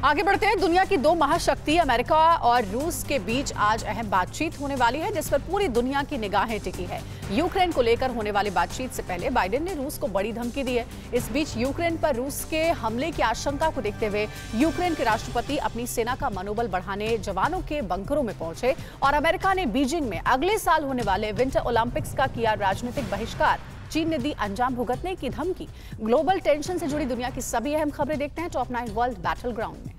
आगे बढ़ते हैं। दुनिया की दो महाशक्ति अमेरिका और रूस के बीच आज अहम बातचीत होने वाली है, जिस पर पूरी दुनिया की निगाहें टिकी है। यूक्रेन को लेकर होने वाली बातचीत से पहले बाइडेन ने रूस को बड़ी धमकी दी है। इस बीच यूक्रेन पर रूस के हमले की आशंका को देखते हुए यूक्रेन के राष्ट्रपति अपनी सेना का मनोबल बढ़ाने जवानों के बंकरों में पहुंचे और अमेरिका ने बीजिंग में अगले साल होने वाले विंटर ओलंपिक्स का किया राजनीतिक बहिष्कार। चीन ने दी अंजाम भुगतने की धमकी। ग्लोबल टेंशन से जुड़ी दुनिया की सभी अहम खबरें देखते हैं टॉप 9 वर्ल्ड बैटल ग्राउंड में।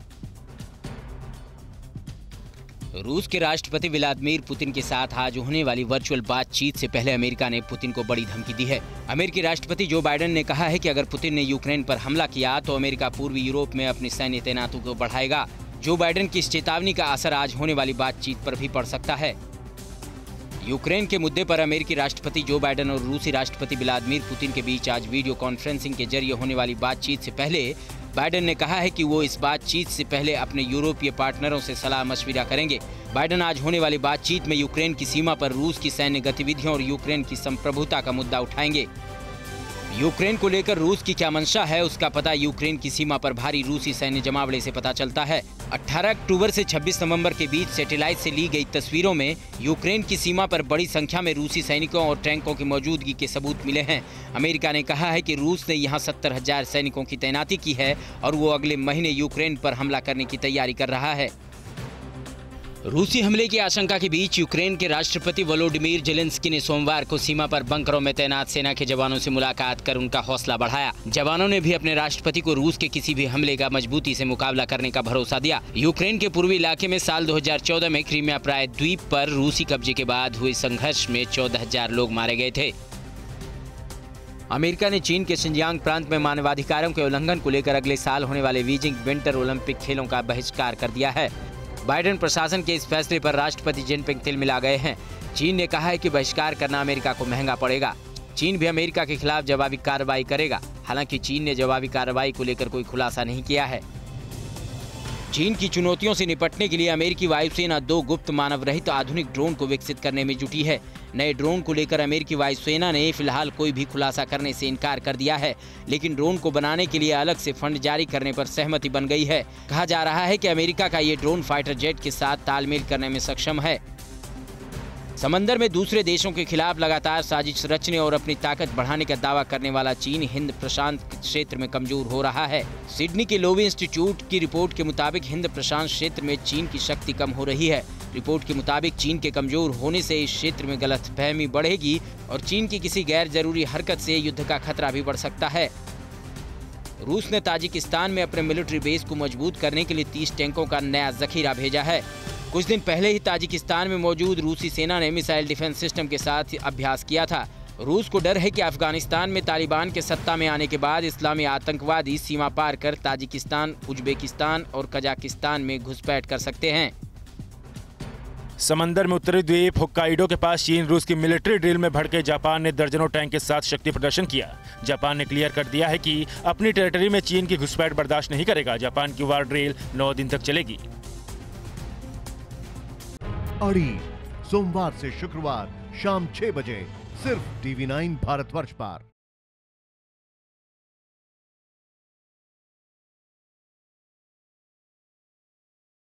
रूस के राष्ट्रपति व्लादिमीर पुतिन के साथ आज होने वाली वर्चुअल बातचीत से पहले अमेरिका ने पुतिन को बड़ी धमकी दी है। अमेरिकी राष्ट्रपति जो बाइडेन ने कहा है कि अगर पुतिन ने यूक्रेन पर हमला किया तो अमेरिका पूर्वी यूरोप में अपनी सैन्य तैनाती को बढ़ाएगा। जो बाइडेन की इस चेतावनी का असर आज होने वाली बातचीत पर भी पड़ सकता है। यूक्रेन के मुद्दे पर अमेरिकी राष्ट्रपति जो बाइडेन और रूसी राष्ट्रपति व्लादिमीर पुतिन के बीच आज वीडियो कॉन्फ्रेंसिंग के जरिए होने वाली बातचीत से पहले बाइडेन ने कहा है कि वो इस बातचीत से पहले अपने यूरोपीय पार्टनरों से सलाह मशविरा करेंगे। बाइडेन आज होने वाली बातचीत में यूक्रेन की सीमा पर रूस की सैन्य गतिविधियों और यूक्रेन की संप्रभुता का मुद्दा उठाएंगे। यूक्रेन को लेकर रूस की क्या मंशा है, उसका पता यूक्रेन की सीमा पर भारी रूसी सैन्य जमावड़े से पता चलता है। 18 अक्टूबर से 26 नवंबर के बीच सैटेलाइट से ली गई तस्वीरों में यूक्रेन की सीमा पर बड़ी संख्या में रूसी सैनिकों और टैंकों की मौजूदगी के सबूत मिले हैं। अमेरिका ने कहा है कि रूस ने यहां 70,000 सैनिकों की तैनाती की है और वो अगले महीने यूक्रेन पर हमला करने की तैयारी कर रहा है। रूसी हमले की आशंका के बीच यूक्रेन के राष्ट्रपति वोलोडिमीर जेलेंस्की ने सोमवार को सीमा पर बंकरों में तैनात सेना के जवानों से मुलाकात कर उनका हौसला बढ़ाया। जवानों ने भी अपने राष्ट्रपति को रूस के किसी भी हमले का मजबूती से मुकाबला करने का भरोसा दिया। यूक्रेन के पूर्वी इलाके में साल 2014 में क्रीमिया प्रायद्वीप पर रूसी कब्जे के बाद हुए संघर्ष में 14,000 लोग मारे गए थे। अमेरिका ने चीन के शिनजियांग प्रांत में मानवाधिकारों के उल्लंघन को लेकर अगले साल होने वाले बीजिंग विंटर ओलंपिक खेलों का बहिष्कार कर दिया है। बाइडेन प्रशासन के इस फैसले पर राष्ट्रपति जिनपिंग तिलमिला गए हैं। चीन ने कहा है कि बहिष्कार करना अमेरिका को महंगा पड़ेगा। चीन भी अमेरिका के खिलाफ जवाबी कार्रवाई करेगा। हालांकि चीन ने जवाबी कार्रवाई को लेकर कोई खुलासा नहीं किया है। चीन की चुनौतियों से निपटने के लिए अमेरिकी वायुसेना 2 गुप्त मानव रहित आधुनिक ड्रोन को विकसित करने में जुटी है। नए ड्रोन को लेकर अमेरिकी वायुसेना ने फिलहाल कोई भी खुलासा करने से इनकार कर दिया है, लेकिन ड्रोन को बनाने के लिए अलग से फंड जारी करने पर सहमति बन गई है। कहा जा रहा है कि अमेरिका का ये ड्रोन फाइटर जेट के साथ तालमेल करने में सक्षम है। समंदर में दूसरे देशों के खिलाफ लगातार साजिश रचने और अपनी ताकत बढ़ाने का दावा करने वाला चीन हिंद प्रशांत क्षेत्र में कमजोर हो रहा है। सिडनी के लोवी इंस्टीट्यूट की रिपोर्ट के मुताबिक हिंद प्रशांत क्षेत्र में चीन की शक्ति कम हो रही है। रिपोर्ट के मुताबिक चीन के कमजोर होने से इस क्षेत्र में गलतफहमी बढ़ेगी और चीन की किसी गैर जरूरी हरकत से युद्ध का खतरा भी बढ़ सकता है। रूस ने ताजिकिस्तान में अपने मिलिट्री बेस को मजबूत करने के लिए 30 टैंकों का नया जखीरा भेजा है। कुछ दिन पहले ही ताजिकिस्तान में मौजूद रूसी सेना ने मिसाइल डिफेंस सिस्टम के साथ अभ्यास किया था। रूस को डर है कि अफगानिस्तान में तालिबान के सत्ता में आने के बाद इस्लामी आतंकवादी सीमा पार कर ताजिकिस्तान, उज्बेकिस्तान और कजाकिस्तान में घुसपैठ कर सकते हैं। समंदर में उत्तरी द्वीप होक्काइडो के पास चीन रूस की मिलिट्री ड्रिल में भड़के जापान ने दर्जनों टैंक के साथ शक्ति प्रदर्शन किया। जापान ने क्लियर कर दिया है कि अपनी टेरिटरी में चीन की घुसपैठ बर्दाश्त नहीं करेगा। जापान की वार ड्रिल 9 दिन तक चलेगी। अड़ी सोमवार से शुक्रवार शाम 6 बजे सिर्फ TV9 भारतवर्ष पर।